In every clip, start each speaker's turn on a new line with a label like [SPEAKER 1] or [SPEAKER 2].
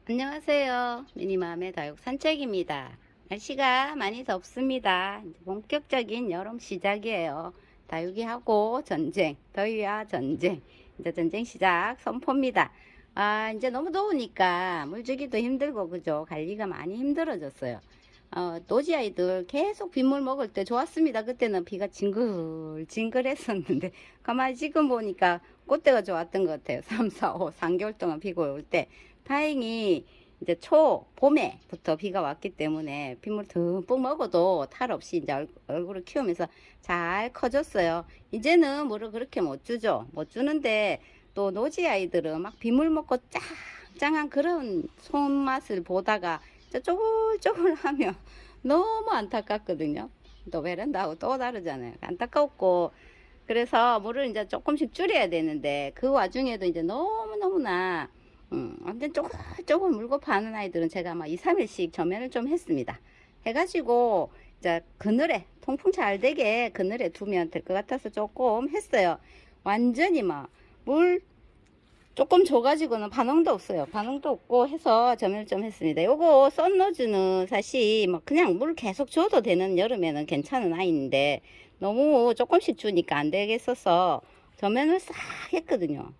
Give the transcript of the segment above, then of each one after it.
[SPEAKER 1] 안녕하세요. 미니맘의 다육 산책입니다. 날씨가 많이 덥습니다. 이제 본격적인 여름 시작이에요. 다육이하고 전쟁, 더위와 전쟁. 이제 전쟁 시작 선포입니다. 이제 너무 더우니까 물 주기도 힘들고, 그죠? 관리가 많이 힘들어졌어요. 노지 아이들 계속 빗물 먹을 때 좋았습니다. 그때는 비가 징글징글 했었는데, 가만히 지금 보니까 그때가 좋았던 것 같아요. 3, 4, 5, 3개월 동안 비가 올 때. 다행히 이제 봄에부터 비가 왔기 때문에 빗물 듬뿍 먹어도 탈 없이 이제 얼굴을 키우면서 잘 커졌어요. 이제는 물을 그렇게 못 주죠. 못 주는데 또 노지 아이들은 막 빗물 먹고 짱짱한 그런 손맛을 보다가 쪼글쪼글 하면 너무 안타깝거든요. 또 베란다하고 또 다르잖아요. 안타깝고, 그래서 물을 이제 조금씩 줄여야 되는데 그 와중에도 이제 너무너무나 완전 조금 물고 파는 아이들은 제가 막 2, 3일씩 점연을 좀 했습니다. 해가지고 이제 그늘에 통풍 잘 되게 그늘에 두면 될 것 같아서 조금 했어요. 완전히 막 물 조금 줘가지고는 반응도 없어요. 반응도 없고 해서 점연을 좀 했습니다. 요거 썬로즈는 사실 뭐 그냥 물 계속 줘도 되는 여름에는 괜찮은 아이인데 너무 조금씩 주니까 안 되겠어서 점연을 싹 했거든요.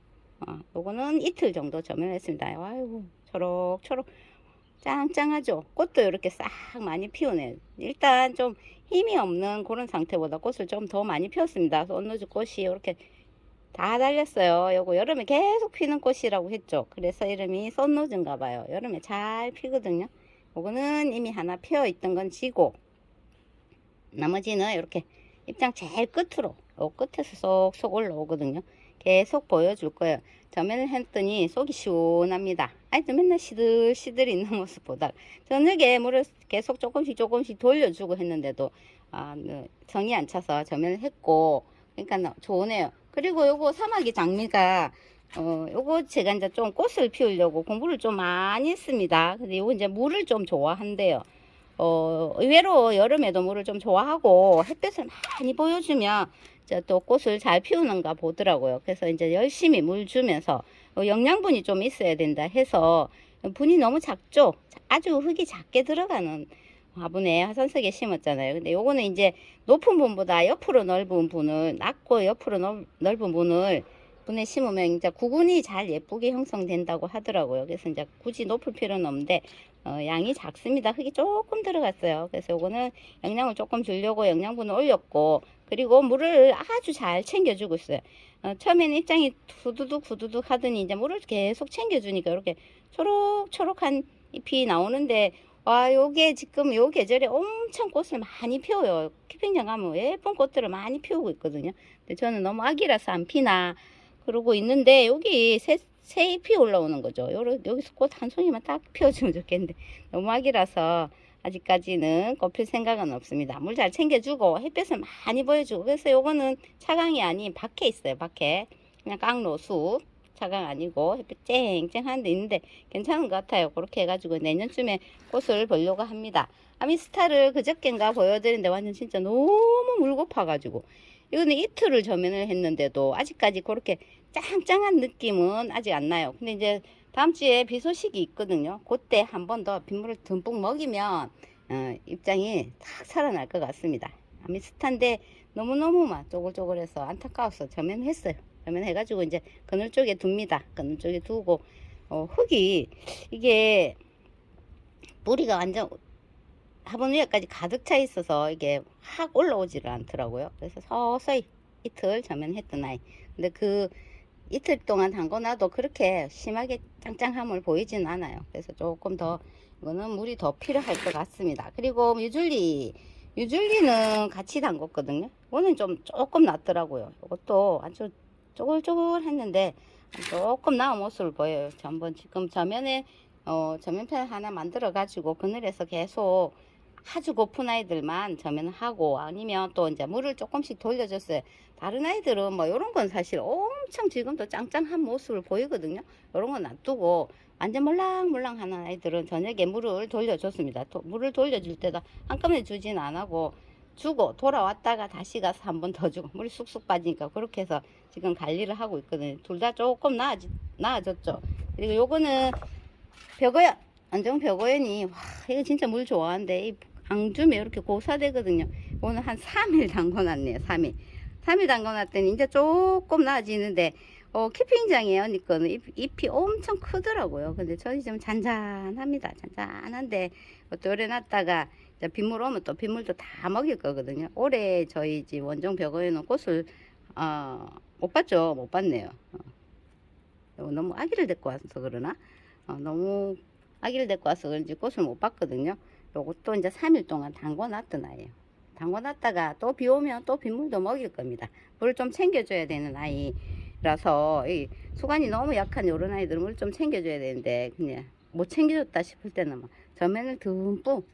[SPEAKER 1] 요거는 이틀 정도 점연했습니다. 아이고, 초록초록 짱짱하죠. 꽃도 이렇게 싹 많이 피우네. 일단 좀 힘이 없는 그런 상태보다 꽃을 좀 더 많이 피웠습니다. 썬로즈 꽃이 이렇게 다 달렸어요. 요거 여름에 계속 피는 꽃이라고 했죠. 그래서 이름이 썬로즈인가 봐요. 여름에 잘 피거든요. 요거는 이미 하나 피어 있던 건 지고, 나머지는 이렇게 입장 제일 끝으로, 요 끝에서 쏙쏙 올라오거든요. 계속 보여줄 거예요. 점연을 했더니 속이 시원합니다. 아이들 맨날 시들시들 있는 모습 보다 저녁에 물을 계속 조금씩 돌려주고 했는데도 정이 안 차서 점연을 했고, 그러니까 좋으네요. 그리고 요거 사마귀 장미가 요거 제가 이제 좀 꽃을 피우려고 공부를 좀 많이 했습니다. 근데 요거 이제 물을 좀 좋아한대요. 의외로 여름에도 물을 좀 좋아하고 햇볕을 많이 보여주면 또 꽃을 잘 피우는가 보더라고요. 그래서 이제 열심히 물 주면서 영양분이 좀 있어야 된다 해서, 분이 너무 작죠? 아주 흙이 작게 들어가는 화분에 화산석에 심었잖아요. 근데 요거는 이제 높은 분보다 옆으로 넓은 분을, 낮고 옆으로 넓은 분에 심으면 이제 구근이 잘 예쁘게 형성된다고 하더라고요. 그래서 이제 굳이 높을 필요는 없는데 양이 작습니다. 흙이 조금 들어갔어요. 그래서 요거는 영양을 조금 주려고 영양분을 올렸고, 그리고 물을 아주 잘 챙겨주고 있어요. 처음에는 입장이 후두둑 하더니 이제 물을 계속 챙겨주니까 이렇게 초록초록한 잎이 나오는데, 요게 지금 요 계절에 엄청 꽃을 많이 피워요. 키핑장 가면 예쁜 꽃들을 많이 피우고 있거든요. 근데 저는 너무 아기라서 안 피나 그러고 있는데, 여기 새 잎이 올라오는 거죠. 여기서 꽃 한 송이만 딱 피워주면 좋겠는데 너무 아기라서 아직까지는 꽃 필 생각은 없습니다. 물 잘 챙겨주고 햇볕을 많이 보여주고. 그래서 요거는 차광이 아닌 밖에 있어요. 밖에 그냥 깡로수, 차광 아니고 햇빛 쨍쨍한 데 있는데 괜찮은 것 같아요. 그렇게 해가지고 내년쯤에 꽃을 보려고 합니다. 아미스타를 그저께인가 보여드렸는데 완전 진짜 너무 물고파가지고, 이거는 이틀을 점연을 했는데도 아직까지 그렇게 짱짱한 느낌은 아직 안 나요. 근데 이제 다음 주에 비 소식이 있거든요. 그때 한 번 더 빗물을 듬뿍 먹이면 입장이 탁 살아날 것 같습니다. 아미스타인데 너무너무 막 쪼글쪼글해서 안타까워서 점연했어요. 점연해가지고 이제 그늘 쪽에 둡니다. 그늘 쪽에 두고 흙이, 이게 뿌리가 완전 화분 위에까지 가득 차 있어서 이게 확 올라오지를 않더라고요. 그래서 서서히 이틀 점연했던 아이. 근데 그 이틀 동안 담궈놔도 그렇게 심하게 짱짱함을 보이진 않아요. 그래서 조금 더, 이거는 물이 더 필요할 것 같습니다. 그리고 유줄리는 같이 담궜거든요. 이거는 좀 조금 낫더라고요. 이것도 아주 쪼글쪼글 했는데 조금 나은 모습을 보여요. 한번 지금 저면판 하나 만들어 가지고 그늘에서 계속 아주 고픈 아이들만 저면하고, 아니면 또 이제 물을 조금씩 돌려줬어요. 다른 아이들은 뭐 요런 건 사실 엄청 지금도 짱짱한 모습을 보이거든요. 요런 건 놔두고 완전 몰랑몰랑 하는 아이들은 저녁에 물을 돌려줬습니다. 물을 돌려줄 때도 한꺼번에 주진 안 하고 주고 돌아왔다가 다시 가서 한 번 더 주고 물이 쑥쑥 빠지니까 그렇게 해서 지금 관리를 하고 있거든요. 둘 다 조금 나아졌죠. 그리고 요거는 벽어연, 안정 벽어연이 와 이거 진짜 물 좋아하는데 이 안 주면 이렇게 고사되거든요. 오늘 한 3일 담궈놨네요. 3일 담궈놨더니 이제 조금 나아지는데 키핑장이에요. 언니 거는 잎이 엄청 크더라고요. 근데 저희 좀 잔잔합니다. 잔잔한데 또 오래 놨다가 빗물 오면 또 빗물도 다 먹일 거거든요. 올해 저희 집 원종 벽어에는 꽃을 못 봤죠. 못 봤네요. 너무 아기를 데리고 와서 그러나 너무 아기를 데리고 와서 그런지 꽃을 못 봤거든요. 요것도 이제 3일 동안 담궈 놨던 아이예요. 담궈 놨다가 또 비 오면 또 빗물도 먹일 겁니다. 물을 좀 챙겨줘야 되는 아이라서 이 수관이 너무 약한 요런 아이들은 물 좀 챙겨줘야 되는데 그냥 못 챙겨줬다 싶을 때는 막 전면을 듬뿍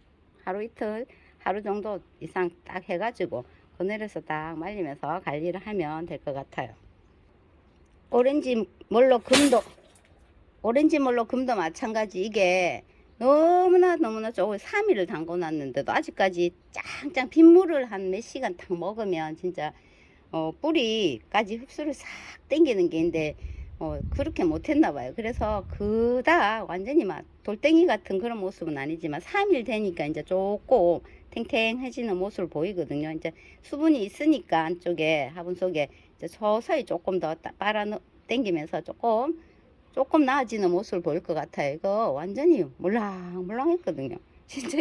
[SPEAKER 1] 하루 이틀 하루 정도 이상 딱 해가지고 그늘에서 딱 말리면서 관리를 하면 될 것 같아요. 오렌지 몰로 금도 마찬가지. 이게 너무나 조금 3일을 담궈 놨는데도 아직까지 짱짱 빗물을 한 몇 시간 딱 먹으면 진짜 뿌리까지 흡수를 싹 땡기는 게 있는데 그렇게 못했나 봐요. 그래서 그닥 완전히 막 돌덩이 같은 그런 모습은 아니지만 3일 되니까 이제 조금 탱탱해지는 모습을 보이거든요. 이제 수분이 있으니까 안쪽에 화분 속에 이제 서서히 조금 더 빨아 당기면서 조금 나아지는 모습을 보일 것 같아요. 이거 완전히 물랑물랑했거든요. 진짜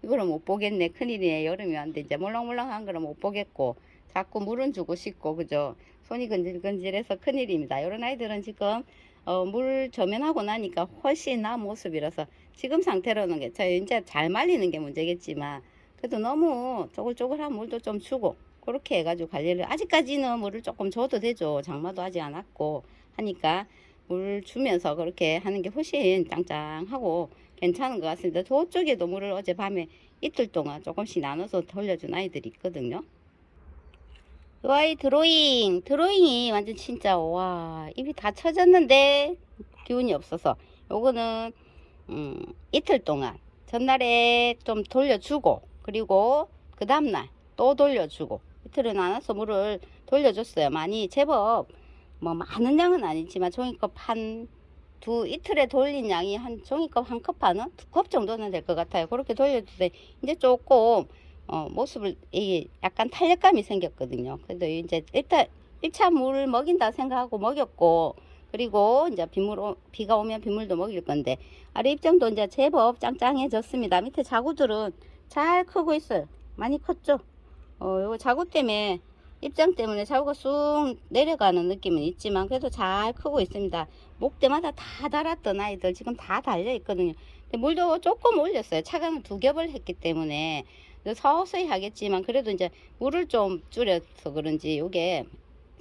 [SPEAKER 1] 이거를 못 보겠네. 큰일이네. 여름이 왔는데 이제 물랑물랑한 거를 못 보겠고 자꾸 물은 주고 싶고 그죠. 손이 건질건질해서 큰일입니다. 이런 아이들은 지금 물 저면하고 나니까 훨씬 나은 모습이라서 지금 상태로는 괜찮아요. 이제 잘 말리는 게 문제겠지만 그래도 너무 쪼글쪼글한 물도 좀 주고 그렇게 해가지고 관리를 아직까지는 물을 조금 줘도 되죠. 장마도 아직 안 왔고 하니까 물 주면서 그렇게 하는 게 훨씬 짱짱하고 괜찮은 것 같습니다. 저쪽에도 물을 어젯밤에 이틀 동안 조금씩 나눠서 돌려준 아이들이 있거든요. 이 아이 드로잉이 완전 진짜 와 입이 다 처졌는데 기운이 없어서 요거는 이틀 동안 전날에 좀 돌려주고 그리고 그 다음날 또 돌려주고 이틀을 나눠서 물을 돌려줬어요. 많이 제법 뭐 많은 양은 아니지만 종이컵 이틀에 돌린 양이 한 종이컵 한 컵 반은 2컵 정도는 될 것 같아요. 그렇게 돌려주는데 이제 조금 모습을 이게 약간 탄력감이 생겼거든요. 그래도 이제 일단 1차 물 먹인다 생각하고 먹였고 그리고 이제 비가 오면 빗물도 먹일 건데 아래 입장도 이제 제법 짱짱해졌습니다. 밑에 자구들은 잘 크고 있어요. 많이 컸죠. 요거 자구 때문에 입장 때문에 자구가 쑥 내려가는 느낌은 있지만 그래도 잘 크고 있습니다. 목대마다 다 달았던 아이들 지금 다 달려 있거든요. 근데 물도 조금 올렸어요. 차강을 2겹을 했기 때문에 서서히 하겠지만 그래도 이제 물을 좀 줄여서 그런지 요게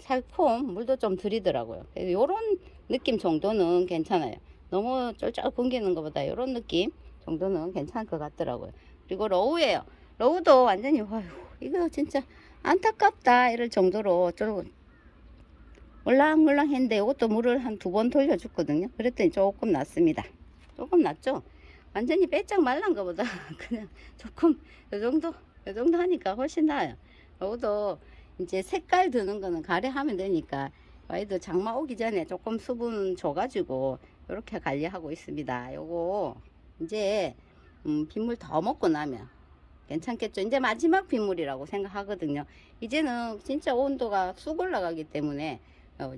[SPEAKER 1] 살포 물도 좀 들이더라고요. 그래서 요런 느낌 정도는 괜찮아요. 너무 쫄쫄 굶기는 것보다 요런 느낌 정도는 괜찮을 것 같더라고요. 그리고 로우예요. 로우도 완전히 와휴 이거 진짜 안타깝다 이럴 정도로 물랑물랑 했는데 이것도 물을 한 2번 돌려줬거든요. 그랬더니 조금 낫습니다. 조금 낫죠. 완전히 빼짝 말란 것보다 그냥 조금 요 정도 하니까 훨씬 나아요. 요것도 이제 색깔 드는 거는 가래하면 되니까 아이도 장마 오기 전에 조금 수분 줘가지고 이렇게 관리하고 있습니다. 요거 이제 빗물 더 먹고 나면 괜찮겠죠. 이제 마지막 빗물이라고 생각하거든요. 이제는 진짜 온도가 쑥 올라가기 때문에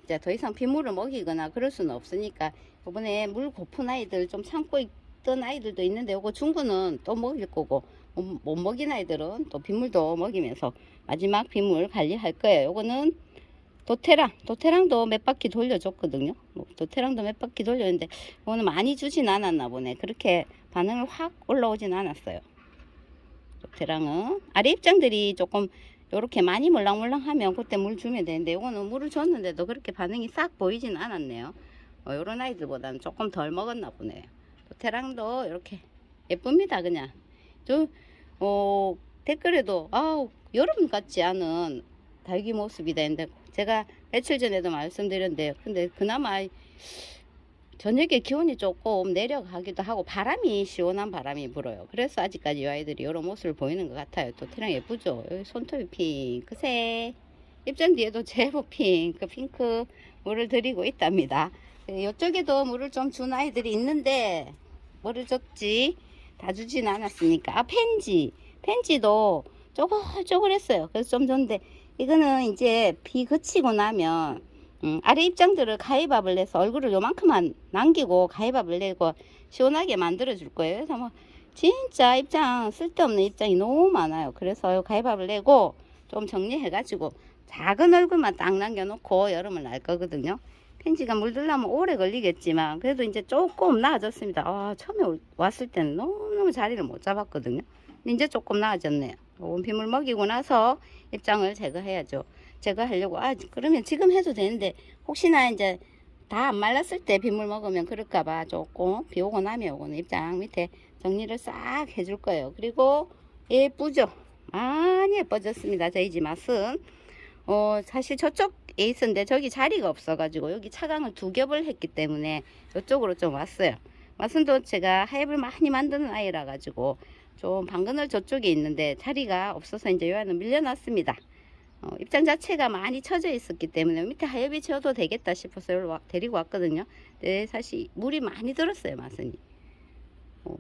[SPEAKER 1] 이제 더 이상 빗물을 먹이거나 그럴 수는 없으니까 이번에 물 고픈 아이들 좀 참고 있던 아이들도 있는데 요거 중구는 또 먹일 거고 못 먹인 아이들은 또 빗물도 먹이면서 마지막 빗물 관리할 거예요. 요거는 도테랑도 몇 바퀴 돌려줬거든요. 도테랑도 몇 바퀴 돌렸는데 이거는 많이 주진 않았나 보네. 그렇게 반응을 확 올라오진 않았어요. 도테랑은 아래 입장들이 조금 요렇게 많이 물랑물랑하면 그때 물 주면 되는데 요거는 물을 줬는데도 그렇게 반응이 싹 보이진 않았네요. 요런 아이들보다는 조금 덜 먹었나 보네요. 도테랑도 이렇게 예쁩니다. 그냥 댓글에도 여름 같지 않은 달기 모습이다 했는데 제가 며칠 전에도 말씀드렸는데 근데 그나마 저녁에 기온이 조금 내려가기도 하고 바람이 시원한 바람이 불어요. 그래서 아직까지 이 아이들이 이런 모습을 보이는 것 같아요. 또 태랑 예쁘죠? 여기 손톱이 핑크색, 입장 뒤에도 제법 핑크 물을 들이고 있답니다. 이쪽에도 물을 좀 준 아이들이 있는데 뭐를 줬지? 다 주진 않았으니까. 아, 펜지도 쪼글쪼글했어요. 그래서 좀 줬는데 이거는 이제 비 그치고 나면 아래 입장들을 가위밥을 내서 얼굴을 요만큼만 남기고 가위밥을 내고 시원하게 만들어 줄 거예요. 그래서 뭐 진짜 입장 쓸데없는 입장이 너무 많아요. 그래서 가위밥을 내고 좀 정리해 가지고 작은 얼굴만 딱 남겨놓고 여름을 날 거거든요. 펜지가 물들려면 오래 걸리겠지만 그래도 이제 조금 나아졌습니다. 처음에 왔을 때는 너무너무 자리를 못 잡았거든요. 근데 이제 조금 나아졌네요. 빗물 먹이고 나서 입장을 제거해야죠. 제거하려고 그러면 지금 해도 되는데 혹시나 이제 다 안 말랐을 때 빗물 먹으면 그럴까봐 조금 비 오고 나면 요거는 입장 밑에 정리를 싹 해줄 거예요. 그리고 예쁘죠? 많이 예뻐졌습니다. 저희 집 맛은 사실 저쪽에 있었는데 저기 자리가 없어가지고 여기 차강을 2겹을 했기 때문에 이쪽으로 좀 왔어요. 맛은도 제가 하엽을 많이 만드는 아이라 가지고 좀 방근을 저쪽에 있는데 자리가 없어서 이제 요 안은 밀려놨습니다. 입장 자체가 많이 처져 있었기 때문에 밑에 하엽이 채워도 되겠다 싶어서 여기로 데리고 왔거든요. 근데 사실 물이 많이 들었어요, 맛은이.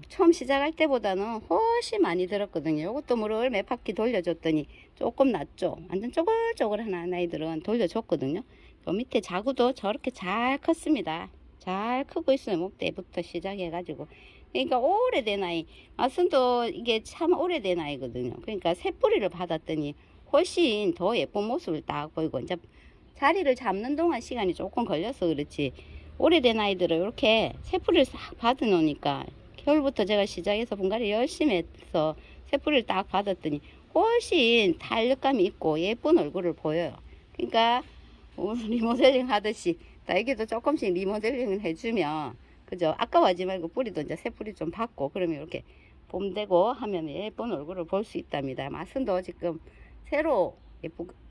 [SPEAKER 1] 처음 시작할 때보다는 훨씬 많이 들었거든요. 이것도 물을 몇 바퀴 돌려줬더니 조금 낫죠. 완전 쪼글쪼글한 아이들은 돌려줬거든요. 요 밑에 자구도 저렇게 잘 컸습니다. 잘 크고 있어요. 목대부터 시작해가지고. 그러니까 오래된 아이, 맛은도 이게 참 오래된 아이거든요. 그러니까 새뿌리를 받았더니 훨씬 더 예쁜 모습을 딱 보이고, 이제 자리를 잡는 동안 시간이 조금 걸려서 그렇지, 오래된 아이들을 이렇게 새뿌리를 싹 받아 놓으니까 겨울부터 제가 시작해서 분갈이 열심히 해서 새뿌리를 딱 받았더니 훨씬 탄력감이 있고 예쁜 얼굴을 보여요. 그러니까 리모델링 하듯이 딸기도 조금씩 리모델링을 해주면, 그죠? 아까워하지 말고 뿌리도 이제 새뿌리 좀 받고 그러면 이렇게 봄되고 하면 예쁜 얼굴을 볼 수 있답니다. 맛은도 지금 새로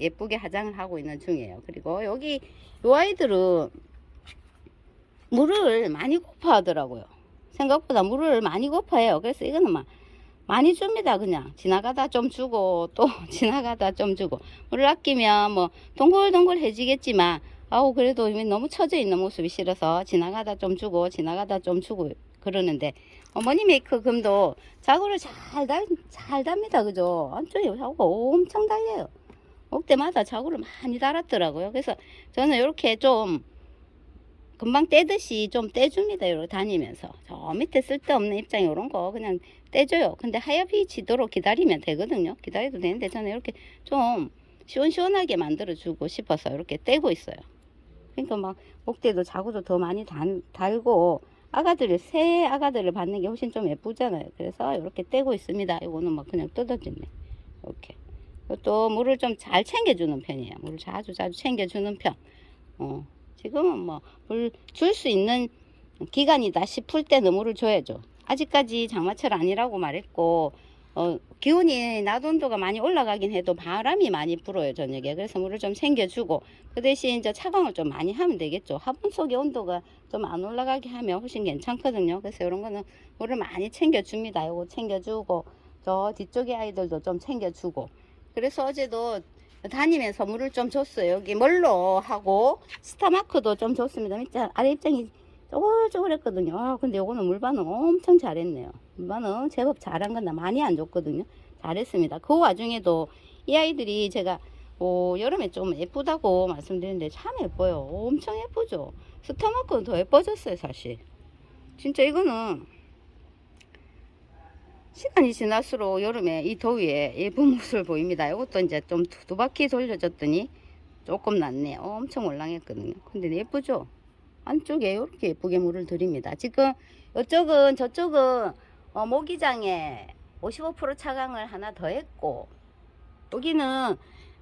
[SPEAKER 1] 예쁘게 화장을 하고 있는 중이에요. 그리고 여기 요 아이들은 물을 많이 고파하더라고요. 생각보다 물을 많이 고파해요. 그래서 이거는 막 많이 줍니다. 그냥 지나가다 좀 주고 또 지나가다 좀 주고, 물을 아끼면 뭐 동글동글해지겠지만 그래도 너무 처져 있는 모습이 싫어서 지나가다 좀 주고 지나가다 좀 주고 그러는데, 어머니 메이크 금도 자구를 잘 답니다. 그죠? 안쪽에 자구가 엄청 달려요. 목대마다 자구를 많이 달았더라고요. 그래서 저는 이렇게 좀 금방 떼듯이 좀 떼줍니다. 이렇게 다니면서 저 밑에 쓸데없는 입장 이런 거 그냥 떼줘요. 근데 하엽이 지도록 기다리면 되거든요. 기다려도 되는데 저는 이렇게 좀 시원시원하게 만들어 주고 싶어서 이렇게 떼고 있어요. 그러니까 막 목대도 자구도 더 많이 달고 새 아가들을 받는 게 훨씬 좀 예쁘잖아요. 그래서 이렇게 떼고 있습니다. 이거는 막 그냥 뜯어지네. 이렇게. 또 물을 좀 잘 챙겨주는 편이에요. 물을 자주 챙겨주는 편. 지금은 뭐 물 줄 수 있는 기간이다 싶을 때는 물을 줘야죠. 아직까지 장마철 아니라고 말했고, 기온이 낮 온도가 많이 올라가긴 해도 바람이 많이 불어요, 저녁에. 그래서 물을 좀 챙겨주고, 그 대신 이제 차광을 좀 많이 하면 되겠죠. 화분 속의 온도가 좀 안 올라가게 하면 훨씬 괜찮거든요. 그래서 이런 거는 물을 많이 챙겨줍니다. 요거 챙겨주고, 저 뒤쪽에 아이들도 좀 챙겨주고. 그래서 어제도 다니면서 물을 좀 줬어요. 여기 멀로 하고 스타마크도 좀 줬습니다. 밑에 아래 입장이 쪼글쪼글했거든요. 근데 요거는 물반응 엄청 잘했네요. 물반응 제법 잘한 건 나 많이 안 줬거든요. 잘했습니다. 그 와중에도 이 아이들이 제가 여름에 좀 예쁘다고 말씀드렸는데 참 예뻐요. 엄청 예쁘죠. 스타마크는 더 예뻐졌어요, 사실. 진짜 이거는 시간이 지날수록 여름에 이 더위에 예쁜 모습을 보입니다. 이것도 이제 좀 두 바퀴 돌려줬더니 조금 낫네요. 엄청 올랑했거든요. 근데 예쁘죠? 안쪽에 이렇게 예쁘게 물을 들입니다. 지금 저쪽은 모기장에 55% 차광을 하나 더 했고, 여기는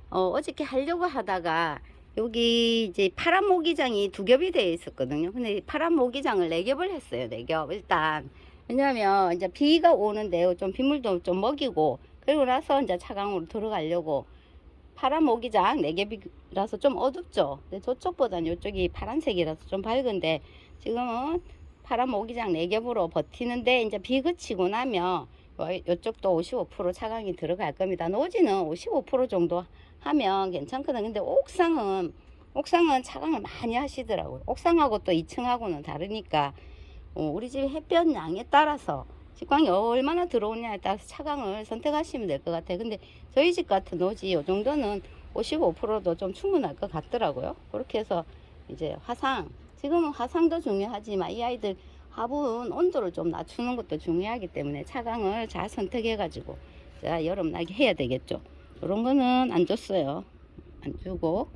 [SPEAKER 1] 어저께 하려고 하다가 여기 이제 파란 모기장이 2겹이 되어 있었거든요. 근데 파란 모기장을 4겹을 했어요. 4겹 일단. 왜냐면 이제 비가 오는데 좀 빗물도 좀 먹이고, 그리고 나서 이제 차광으로 들어가려고 파란 모기장 라서 좀 어둡죠. 근데 저쪽보다는 이쪽이 파란색이라서 좀 밝은데 지금은 파란 모기장 4겹으로 버티는데 이제 비 그치고 나면 이쪽도 55% 차광이 들어갈 겁니다. 노지는 55% 정도 하면 괜찮거든요. 근데 옥상은 차광을 많이 하시더라고요. 옥상하고 또 2층하고는 다르니까 우리 집 햇볕 양에 따라서 직광이 얼마나 들어오냐에 따라서 차광을 선택하시면 될 것 같아요. 근데 저희 집 같은 노지 이 정도는 55%도 좀 충분할 것 같더라고요. 그렇게 해서 이제 지금은 화상도 중요하지만 이 아이들 화분 온도를 좀 낮추는 것도 중요하기 때문에 차광을 잘 선택해 가지고 여름 나게 해야 되겠죠. 이런 거는 안 줬어요. 안 주고.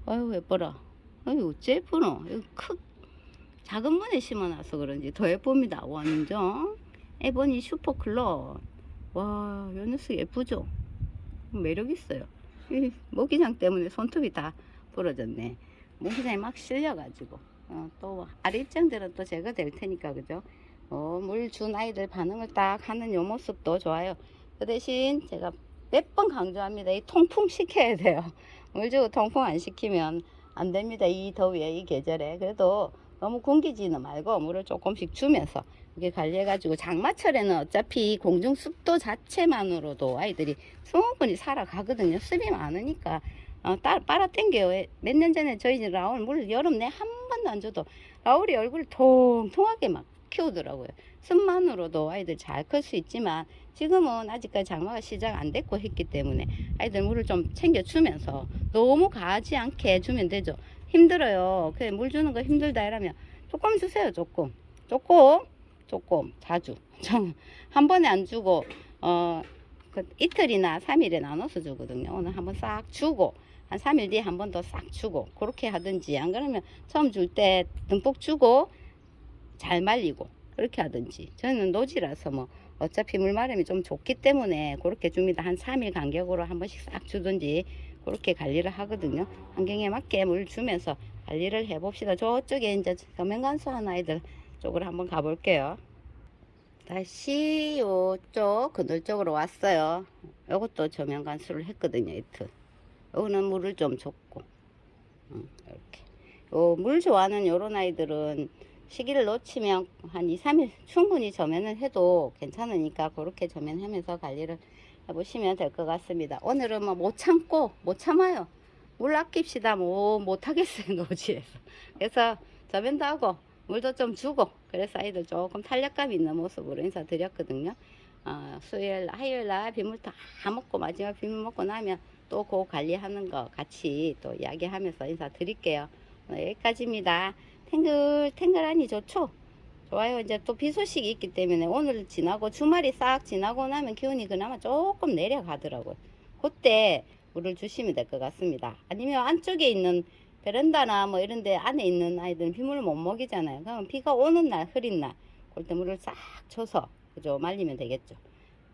[SPEAKER 1] 아유 예뻐라. 아유 어째 예쁘노. 작은 문에 심어놔서 그런지 더 예쁩니다. 완전 에보니 슈퍼클럽. 와, 요 녀석 예쁘죠? 매력 있어요. 이 모기장 때문에 손톱이 다 부러졌네. 모기장이 막 실려가지고 또 아랫장들은 또 제거될 테니까 그죠? 물 준 아이들 반응을 딱 하는 요 모습도 좋아요. 그 대신 제가 몇 번 강조합니다. 이 통풍 시켜야 돼요. 물 주고 통풍 안 시키면 안 됩니다. 이 더위에 이 계절에. 그래도 너무 굶기지는 말고 물을 조금씩 주면서 이렇게 관리해가지고 장마철에는 어차피 공중 습도 자체만으로도 아이들이 충분히 살아가거든요. 습이 많으니까 빨아 당겨요. 몇 년 전에 저희 집 라울 물 여름 내 한 번도 안 줘도 라울이 얼굴을 통통하게 막 키우더라고요. 습만으로도 아이들 잘 클 수 있지만 지금은 아직까지 장마가 시작 안 됐고 했기 때문에 아이들 물을 좀 챙겨주면서 너무 가지 않게 주면 되죠. 힘들어요. 그래 물 주는 거 힘들다 이러면 조금 주세요. 조금 자주 한 번에 안 주고 그 이틀이나 3일에 나눠서 주거든요. 오늘 한번 싹 주고 한 3일 뒤에 한 번 더 싹 주고 그렇게 하든지 안 그러면 처음 줄 때 듬뿍 주고 잘 말리고 그렇게 하든지 저는 노지라서 뭐 어차피 물마름이 좀 좋기 때문에 그렇게 줍니다. 한 3일 간격으로 한 번씩 싹 주든지 그렇게 관리를 하거든요. 환경에 맞게 물 주면서 관리를 해봅시다. 저쪽에 이제 저면관수 한 아이들 쪽으로 한번 가볼게요. 다시 요쪽 그늘 쪽으로 왔어요. 요것도 저면관수를 했거든요. 이틀. 요거는 물을 좀 줬고 이렇게 물 좋아하는 요런 아이들은 시기를 놓치면 한 2, 3일 충분히 저면을 해도 괜찮으니까 그렇게 저면하면서 관리를 해보시면 될 것 같습니다. 오늘은 뭐 못 참아요. 물 아낍시다. 뭐 못하겠어요. 노지에서. 그래서 저면도 하고 물도 좀 주고 그래서 아이들 조금 탄력감 있는 모습으로 인사드렸거든요. 수요일 화요일 날 빗물 다 먹고 마지막 빗물 먹고 나면 또 그 관리하는 거 같이 또 이야기하면서 인사드릴게요. 여기까지입니다. 탱글하니 좋죠? 좋아요. 이제 또 비 소식이 있기 때문에 오늘 지나고 주말이 싹 지나고 나면 기온이 그나마 조금 내려가더라고요. 그때 물을 주시면 될 것 같습니다. 아니면 안쪽에 있는 베란다나 뭐 이런 데 안에 있는 아이들은 빗물을 못 먹이잖아요. 그럼 비가 오는 날 흐린 날 그때 물을 싹 줘서 그죠 말리면 되겠죠.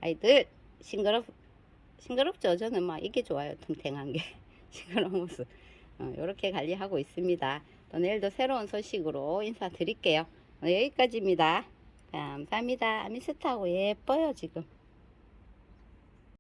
[SPEAKER 1] 아이들 싱그럽죠. 저는 막 이게 좋아요. 탱탱한 게 싱그러운 모습 이렇게 관리하고 있습니다. 또 내일도 새로운 소식으로 인사드릴게요. 여기까지입니다. 감사합니다. 미스트하고 예뻐요 지금.